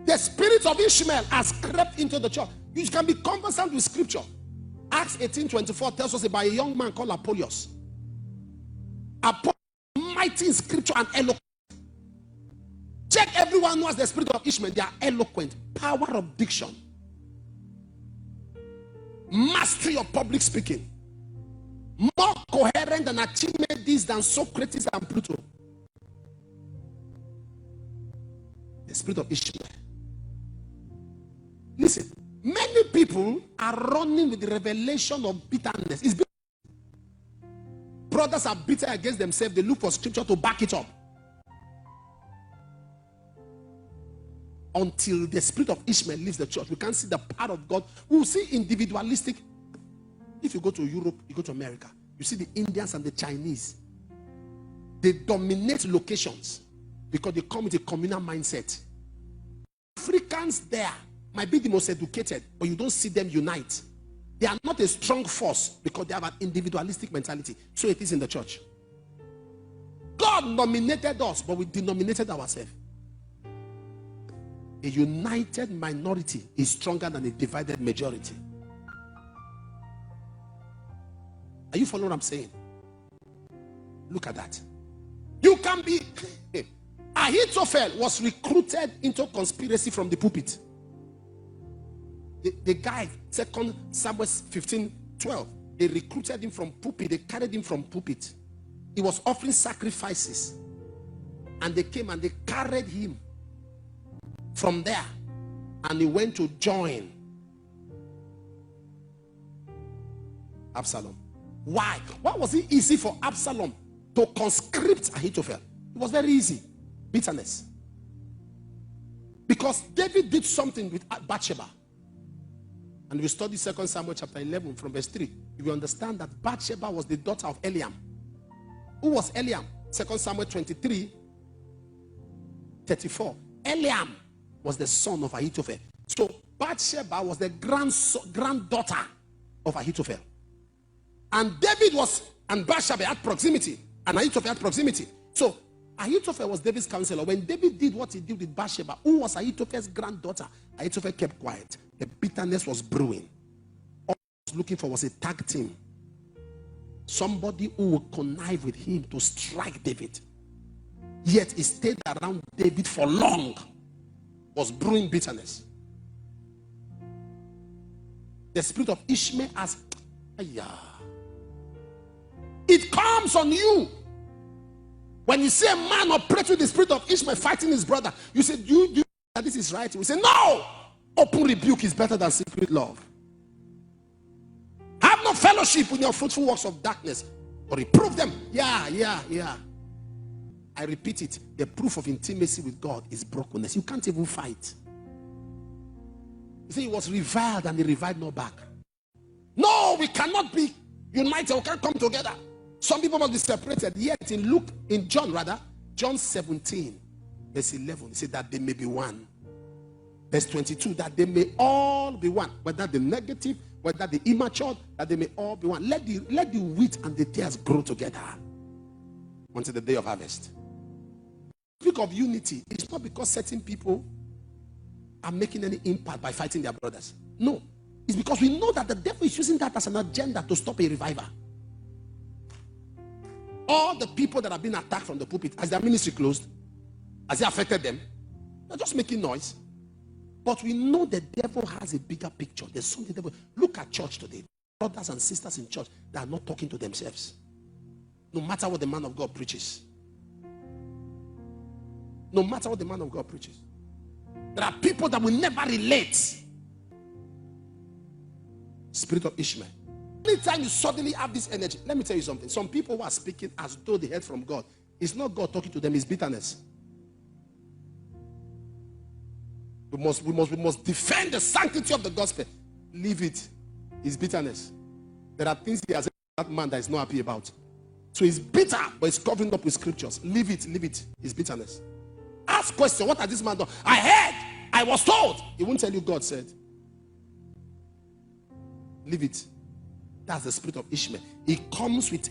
The spirit of Ishmael has crept into the church. You can be conversant with scripture. Acts 18:24 tells us about a young man called Apollos. Apollos, mighty in scripture and eloquent. Check everyone who has the spirit of Ishmael. They are eloquent. Power of diction. Mastery of public speaking. More coherent and Archimedes than Socrates and Plato. The spirit of Ishmael. Listen, many people are running with the revelation of bitterness. Brothers are bitter against themselves. They look for scripture to back it up. Until the spirit of Ishmael leaves the church, we can't see the power of God. We will see individualistic. If you go to Europe, you go to America, you see the Indians and the Chinese. They dominate locations because they come with a communal mindset. Africans there might be the most educated, but you don't see them unite. They are not a strong force because they have an individualistic mentality. So it is in the church. God nominated us, but we denominated ourselves. A united minority is stronger than a divided majority. Are you following what I'm saying? Look at that. You can be. Ahithophel was recruited into conspiracy from the pulpit. The guy, 2 Samuel 15:12, they recruited him from pulpit. They carried him from pulpit. He was offering sacrifices. And they came and they carried him from there. And he went to join Absalom. Why? Why was it easy for Absalom to conscript Ahithophel? It was very easy. Bitterness. Because David did something with Bathsheba. And we study 2 Samuel chapter 11 from verse 3. You will understand that Bathsheba was the daughter of Eliam. Who was Eliam? 2 Samuel 23:34. Eliam was the son of Ahithophel. So Bathsheba was the granddaughter of Ahithophel. And David was, and Bathsheba had proximity, and Ahithophel had proximity. So Ahithophel was David's counselor. When David did what he did with Bathsheba, who was Ahithophel's granddaughter, Ahithophel kept quiet. The bitterness was brewing. All he was looking for was a tag team. Somebody who would connive with him to strike David. Yet he stayed around David for long. Was brewing bitterness. The spirit of Ishmael has. It comes on you. When you see a man operate with the spirit of Ishmael fighting his brother, you say, you that this is right. We say, no. Open rebuke is better than secret love. Have no fellowship with your fruitful works of darkness, or reprove them. Yeah. I repeat it. The proof of intimacy with God is brokenness. You can't even fight. You see, he was reviled and he reviled no back. No, we cannot be united. We can't come together. Some people must be separated. Yet in John 17, verse 11, he said that they may be one. Verse 22, that they may all be one. Whether the negative, whether the immature, that they may all be one. Let the wheat and the tares grow together until the day of harvest. Speak of unity. It's not because certain people are making any impact by fighting their brothers. No. It's because we know that the devil is using that as an agenda to stop a revival. All the people that have been attacked from the pulpit, has their ministry closed? Has it affected them? They're just making noise. But we know the devil has a bigger picture. There's something devil. Look at church today. Brothers and sisters in church that are not talking to themselves. No matter what the man of God preaches. No matter what the man of God preaches. There are people that will never relate. Spirit of Ishmael. Anytime you suddenly have this energy, let me tell you something. Some people who are speaking as though they heard from God, it's not God talking to them, it's bitterness. We must defend the sanctity of the gospel. Leave it. It's bitterness. There are things he has said that man that is not happy about. So he's bitter, but he's covering up with scriptures. Leave it. It's bitterness. Ask question. What has this man done? I heard. I was told. He won't tell you God said. Leave it. That's the spirit of Ishmael. It comes with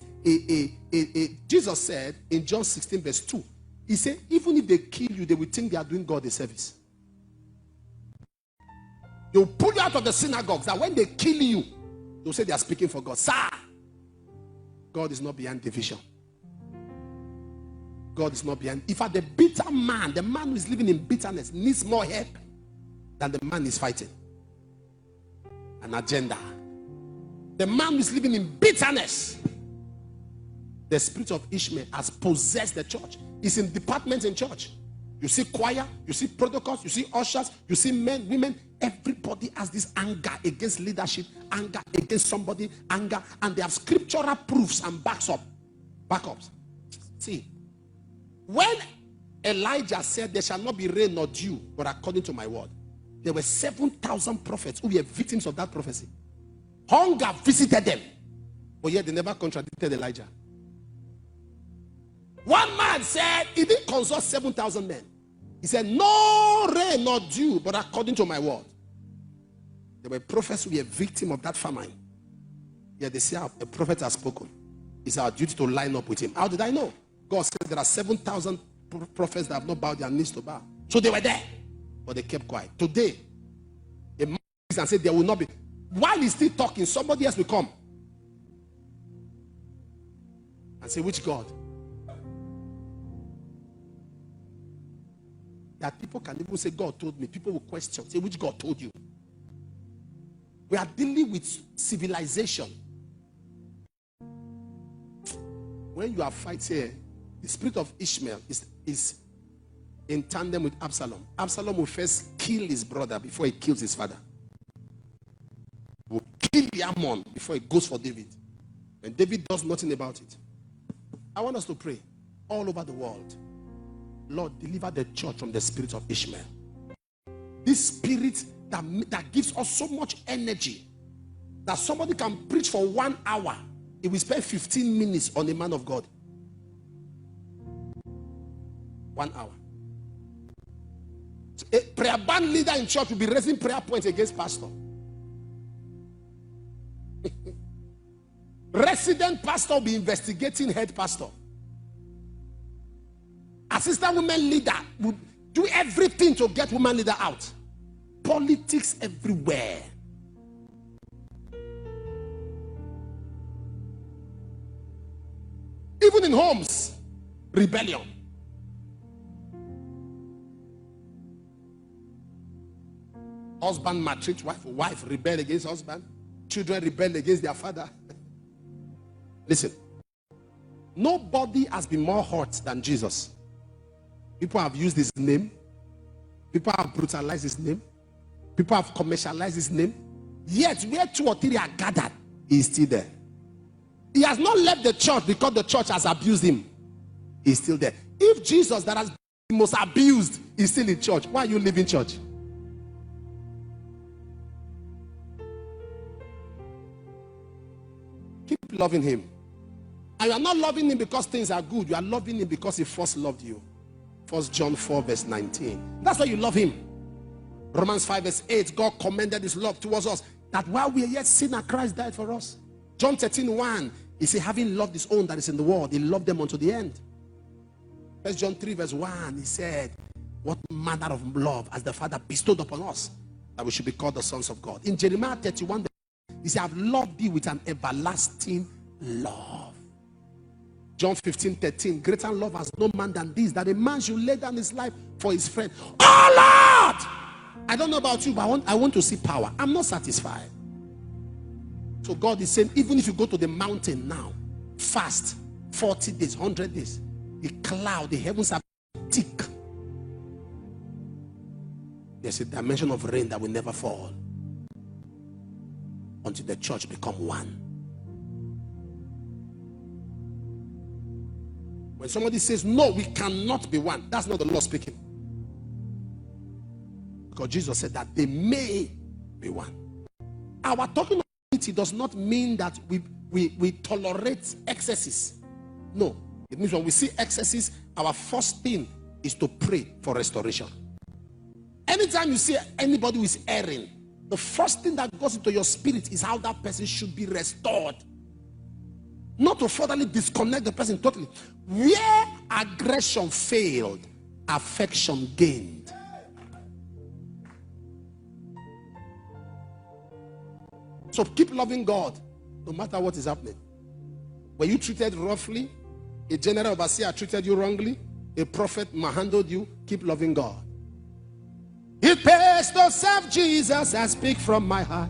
Jesus said in John 16 verse 2. He said, even if they kill you, they will think they are doing God a service. They'll pull you out of the synagogues, that when they kill you, they'll say they are speaking for God. Sir, God is not behind division. God is not behind. In fact, the bitter man, the man who is living in bitterness, needs more help than the man is fighting an agenda. The man who is living in bitterness, the spirit of Ishmael has possessed the church. It's in departments in church. You see choir, you see protocols, you see ushers, you see men, women. Everybody has this anger against leadership, anger against somebody, anger, and they have scriptural proofs and backups. See, when Elijah said, there shall not be rain nor dew, but according to my word, there were 7,000 prophets who were victims of that prophecy. Hunger visited them, but yet they never contradicted Elijah. One man said, he didn't consult 7,000 men. He said, no rain nor dew, but according to my word. There were prophets who were victims of that famine. Yet they say, a prophet has spoken. It's our duty to line up with him. How did I know? God said there are 7,000 prophets that have not bowed their knees to bow. So they were there, but they kept quiet. Today, a man and said there will not be. While he's still talking, somebody else will come and say, which God? That people can even say, God told me. People will question, say, which God told you? We are dealing with civilization. When you are fighting, the spirit of Ishmael is in tandem with Absalom. Absalom will first kill his brother before he kills his father. He will kill the Ammon before he goes for David. And David does nothing about it. I want us to pray all over the world. Lord, deliver the church from the spirit of Ishmael. This spirit that gives us so much energy that somebody can preach for 1 hour. He will spend 15 minutes on a man of God. 1 hour. So a prayer band leader in church will be raising prayer points against pastor. Resident pastor will be investigating head pastor. Assistant women leader will do everything to get woman leader out. Politics everywhere. Even in homes, rebellion. Husband maltreat wife, wife rebel against husband, children rebel against their father. Listen, nobody has been more hurt than Jesus. People have used his name. People have brutalized his name. People have commercialized his name. Yet, where 2 or 3 are gathered, he is still there. He has not left the church because the church has abused him. He is still there. If Jesus, that has been most abused, is still in church, why are you leaving church? Keep loving him. And you are not loving him because things are good. You are loving him because he first loved you. 1 John 4 verse 19. That's why you love him. Romans 5 verse 8. God commended his love towards us, that while we are yet sinners, Christ died for us. John 13:1. He said, having loved his own that is in the world, he loved them unto the end. 1 John 3 verse 1. He said, what manner of love has the Father bestowed upon us, that we should be called the sons of God. In Jeremiah 31, he said, I've loved thee with an everlasting love. John 15:13. Greater love has no man than this, that a man should lay down his life for his friend. Oh Lord! I don't know about you, but I want to see power. I'm not satisfied. So God is saying, even if you go to the mountain now, fast 40 days, 100 days, the cloud, the heavens are thick. There's a dimension of rain that will never fall until the church become one. When somebody says, no, we cannot be one, that's not the Lord speaking. Because Jesus said that they may be one. Our talking of unity does not mean that we tolerate excesses. No. It means when we see excesses, our first thing is to pray for restoration. Anytime you see anybody who is erring, the first thing that goes into your spirit is how that person should be restored. Not to furtherly disconnect the person totally. Where aggression failed, affection gained. So keep loving God, no matter what is happening. Were you treated roughly? A general overseer treated you wrongly? A prophet manhandled you? Keep loving God. It pays to serve Jesus. I speak from my heart.